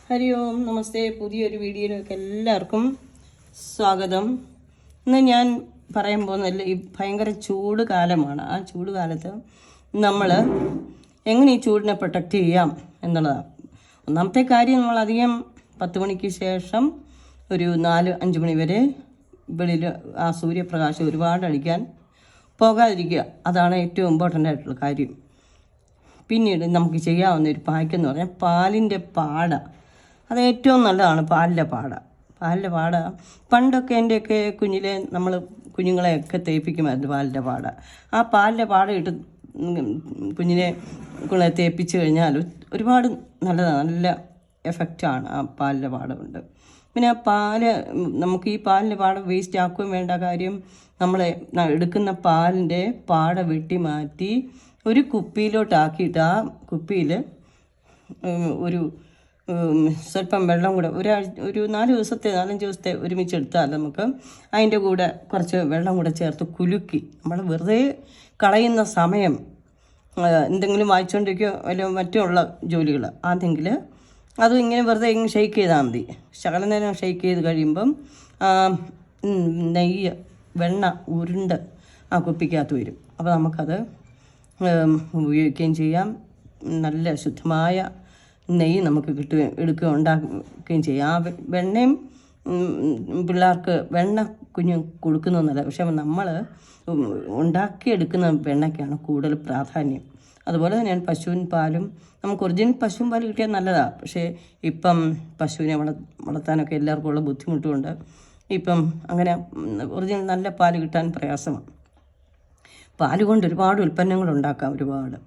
ഹരി ഓം നമസ്തേ. പുതിയൊരു വീഡിയോയിലേക്ക് എല്ലാവർക്കും സ്വാഗതം. ഇന്ന് ഞാൻ പറയാൻ പോകുന്നതല്ല, ഈ ഭയങ്കര ചൂട് കാലമാണ്. ആ ചൂട് കാലത്ത് നമ്മൾ എങ്ങനെ ഈ ചൂടിനെ പ്രൊട്ടക്റ്റ് ചെയ്യാം എന്നുള്ളതാണ്. ഒന്നാമത്തെ കാര്യം, നമ്മൾ അധികം 10 മണിക്ക് ശേഷം ഒരു 4-5 മണി വരെ വെളിയിൽ ആ സൂര്യപ്രകാശം ഒരുപാട് അടിക്കാൻ പോകാതിരിക്കുക. അതാണ് ഏറ്റവും ഇമ്പോർട്ടൻ്റ് ആയിട്ടുള്ള കാര്യം. പിന്നീട് നമുക്ക് ചെയ്യാവുന്ന ഒരു പായ്ക്കെന്ന് പറഞ്ഞാൽ പാലിൻ്റെ പാട. അത് ഏറ്റവും നല്ലതാണ്. പാലിൻ്റെ പാട പണ്ടൊക്കെ എൻ്റെയൊക്കെ കുഞ്ഞിലെ നമ്മൾ കുഞ്ഞുങ്ങളെയൊക്കെ തേപ്പിക്കുമായിരുന്നു പാലിൻ്റെ പാട. ആ പാലിൻ്റെ പാട ഇട്ട് കുഞ്ഞിനെ തേപ്പിച്ച് കഴിഞ്ഞാൽ ഒരുപാട് നല്ലതാണ്, നല്ല എഫക്റ്റാണ് ആ പാലിൻ്റെ പാട കൊണ്ട്. പിന്നെ ആ നമുക്ക് ഈ പാലിൻ്റെ പാട വേസ്റ്റ് ആക്കുകയും വേണ്ട. കാര്യം നമ്മൾ എടുക്കുന്ന പാലിൻ്റെ പാട വെട്ടി മാറ്റി ഒരു കുപ്പിയിലോട്ടാക്കിയിട്ട് ആ കുപ്പിയിൽ ഒരു സ്വല്പം വെള്ളം കൂടെ ഒരു 4-5 ദിവസത്തെ ഒരുമിച്ചെടുത്താൽ നമുക്ക് അതിൻ്റെ കൂടെ കുറച്ച് വെള്ളം കൂടെ ചേർത്ത് കുലുക്കി നമ്മൾ വെറുതെ കളയുന്ന സമയം എന്തെങ്കിലും വായിച്ചുകൊണ്ടിരിക്കുകയോ വല്ല മറ്റുള്ള ജോലികൾ ആണെങ്കിൽ അത് ഇങ്ങനെ വെറുതെ ഇങ്ങനെ ഷെയ്ക്ക് ചെയ്താൽ മതി. ശകലം നേരം ഷെയ്ക്ക് ചെയ്ത് കഴിയുമ്പം നെയ്യ് വെണ്ണ ഉരുണ്ട് ആ കുപ്പിക്കകത്ത് വരും. അപ്പോൾ നമുക്കത് ഉപയോഗിക്കുകയും ചെയ്യാം. നല്ല ശുദ്ധമായ നെയ്യ് നമുക്ക് ഉണ്ടാക്കുകയും ചെയ്യാം. ആ വെണ്ണയും പിള്ളേർക്ക് വെണ്ണ കുഞ്ഞ് കൊടുക്കുന്നതല്ല, പക്ഷെ നമ്മൾ ഉണ്ടാക്കിയെടുക്കുന്ന വെണ്ണയ്ക്കാണ് കൂടുതൽ പ്രാധാന്യം. അതുപോലെ തന്നെയാണ് പശുവിൻ പാലും. നമുക്ക് ഒറിജിനൽ പശുവിൻ പാൽ കിട്ടിയാൽ നല്ലതാണ്. പക്ഷേ ഇപ്പം പശുവിനെ വളർത്താനൊക്കെ എല്ലാവർക്കും ഉള്ള ബുദ്ധിമുട്ടുകൊണ്ട് ഇപ്പം അങ്ങനെ ഒറിജിനൽ നല്ല പാല് കിട്ടാൻ പ്രയാസമാണ്. പാല് കൊണ്ട് ഒരുപാട് ഉൽപ്പന്നങ്ങൾ ഉണ്ടാക്കാം, ഒരുപാട്.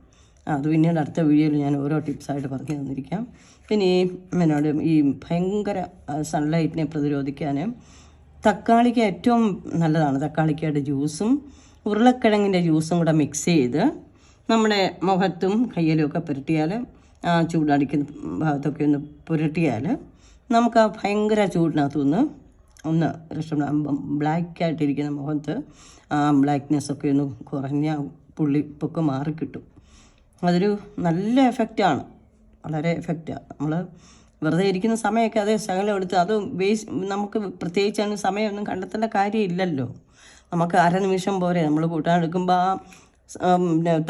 അത് പിന്നീട് അടുത്ത വീഡിയോയിൽ ഞാൻ ഓരോ ടിപ്സായിട്ട് പറഞ്ഞു തന്നിരിക്കാം. പിന്നെ ഈ ഭയങ്കര സൺലൈറ്റിനെ പ്രതിരോധിക്കാൻ തക്കാളിക്ക് ഏറ്റവും നല്ലതാണ്. തക്കാളിക്കയുടെ ജ്യൂസും ഉരുളക്കിഴങ്ങിൻ്റെ ജ്യൂസും കൂടെ മിക്സ് ചെയ്ത് നമ്മുടെ മുഖത്തും കയ്യിലും ഒക്കെ പുരട്ടിയാൽ, ആ ചൂടടിക്കുന്ന ഭാഗത്തൊക്കെ ഒന്ന് പുരട്ടിയാൽ നമുക്ക് ആ ഭയങ്കര ചൂടിനകത്തുനിന്ന് ഒന്ന് രക്ഷപ്പെടാം. ബ്ലാക്കായിട്ടിരിക്കുന്ന മുഖത്ത് ആ ബ്ലാക്ക്നെസ്സൊക്കെ ഒന്ന് കുറഞ്ഞ പുള്ളിപ്പൊക്കെ മാറിക്കിട്ടും. അതൊരു നല്ല എഫക്റ്റാണ്, വളരെ എഫക്റ്റാണ്. നമ്മൾ വെറുതെ ഇരിക്കുന്ന സമയമൊക്കെ അതേ ശകലം എടുത്ത് അത് നമുക്ക് പ്രത്യേകിച്ച് അതിന് സമയമൊന്നും കണ്ടെത്തേണ്ട കാര്യമില്ലല്ലോ. നമുക്ക് അരനിമിഷം പോരെ. നമ്മൾ കൂട്ടാനെടുക്കുമ്പോൾ ആ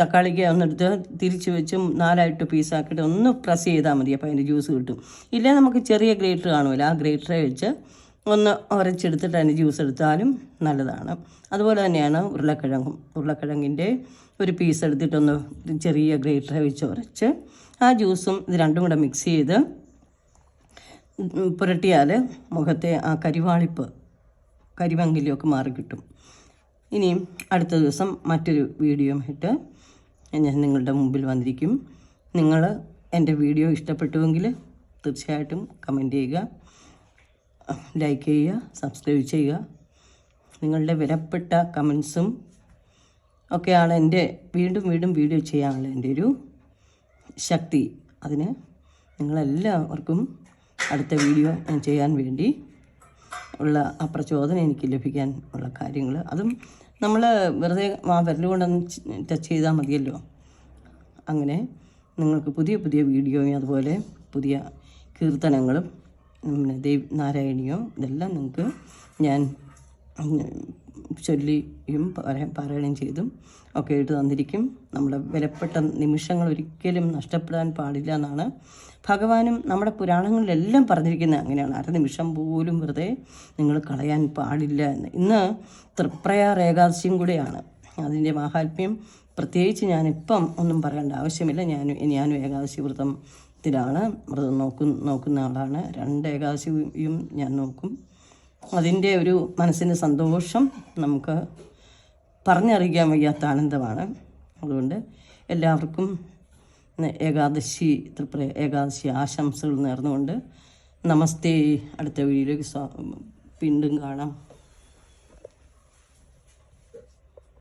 തക്കാളിക്ക് ഒന്നെടുത്ത് തിരിച്ച് വെച്ചും 4 പീസാക്കിയിട്ട് ഒന്ന് പ്രസ് ചെയ്താൽ മതി. അപ്പോൾ അതിൻ്റെ ജ്യൂസ് കിട്ടും. ഇല്ലേ നമുക്ക് ചെറിയ ഗ്രേറ്റർ കാണുമല്ലോ, ആ ഗ്രേറ്ററെ വെച്ച് ഒന്ന് ഉരച്ചെടുത്തിട്ട് അതിൻ്റെ ജ്യൂസ് എടുത്താലും നല്ലതാണ്. അതുപോലെ തന്നെയാണ് ഉരുളക്കിഴങ്ങിൻ്റെ ഒരു പീസ് എടുത്തിട്ടൊന്ന് ചെറിയ ഗ്രേറ്ററെ വെച്ച് ഉരച്ച് ആ ജ്യൂസും ഇത് രണ്ടും കൂടെ മിക്സ് ചെയ്ത് പുരട്ടിയാൽ മുഖത്തെ ആ കരിവെങ്കിലൊക്കെ മാറിക്കിട്ടും. ഇനിയും അടുത്ത ദിവസം മറ്റൊരു വീഡിയോയുമായിട്ട് ഞാൻ നിങ്ങളുടെ മുമ്പിൽ വന്നിരിക്കും. നിങ്ങൾ എൻ്റെ വീഡിയോ ഇഷ്ടപ്പെട്ടുവെങ്കിൽ തീർച്ചയായിട്ടും കമൻറ്റ് ചെയ്യുക, ലൈക്ക് ചെയ്യുക, സബ്സ്ക്രൈബ് ചെയ്യുക. നിങ്ങളുടെ വിലപ്പെട്ട കമൻസും ഒക്കെയാണ് എൻ്റെ വീണ്ടും വീഡിയോ ചെയ്യാനുള്ള എൻ്റെ ഒരു ശക്തി. അതിന് നിങ്ങളെല്ലാവർക്കും അടുത്ത വീഡിയോ ഞാൻ ചെയ്യാൻ വേണ്ടി ഉള്ള ആ പ്രചോദനം എനിക്ക് ലഭിക്കാൻ ഉള്ള കാര്യങ്ങൾ, അതും നമ്മൾ വെറുതെ വിരലുകൊണ്ടൊന്ന് ടച്ച് ചെയ്താൽ മതിയല്ലോ. അങ്ങനെ നിങ്ങൾക്ക് പുതിയ വീഡിയോയും അതുപോലെ പുതിയ കീർത്തനങ്ങളും നാരായണീയവും ഇതെല്ലാം നിങ്ങൾക്ക് ഞാൻ ചൊല്ലിയും പാരായണം ചെയ്തും ഒക്കെ ഇട്ട് തന്നിരിക്കും. നമ്മുടെ വിലപ്പെട്ട നിമിഷങ്ങൾ ഒരിക്കലും നഷ്ടപ്പെടാൻ പാടില്ല എന്നാണ് ഭഗവാനും നമ്മുടെ പുരാണങ്ങളിലെല്ലാം പറഞ്ഞിരിക്കുന്നത്. അങ്ങനെയാണ്. അരനിമിഷം പോലും വെറുതെ നിങ്ങൾ കളയാൻ പാടില്ല എന്ന്. ഇന്ന് തൃപ്രയാർ ഏകാദശിയും കൂടെയാണ്. അതിൻ്റെ മാഹാത്മ്യം പ്രത്യേകിച്ച് ഞാനിപ്പം ഒന്നും പറയേണ്ട ആവശ്യമില്ല. ഞാനും ഏകാദശി വ്രതത്തിലാണ്. വ്രതം നോക്കുന്ന ആളാണ്. 2 ഏകാദശിയും ഞാൻ നോക്കും. അതിൻ്റെ ഒരു മനസ്സിൻ്റെ സന്തോഷം നമുക്ക് പറഞ്ഞറിയിക്കാൻ വയ്യാത്ത ആനന്ദമാണ്. അതുകൊണ്ട് എല്ലാവർക്കും ത്രിപുര ഏകാദശി ആശംസകൾ നേർന്നുകൊണ്ട് നമസ്തേ. അടുത്ത വീഡിയോയിലേക്ക് വീണ്ടും കാണാം.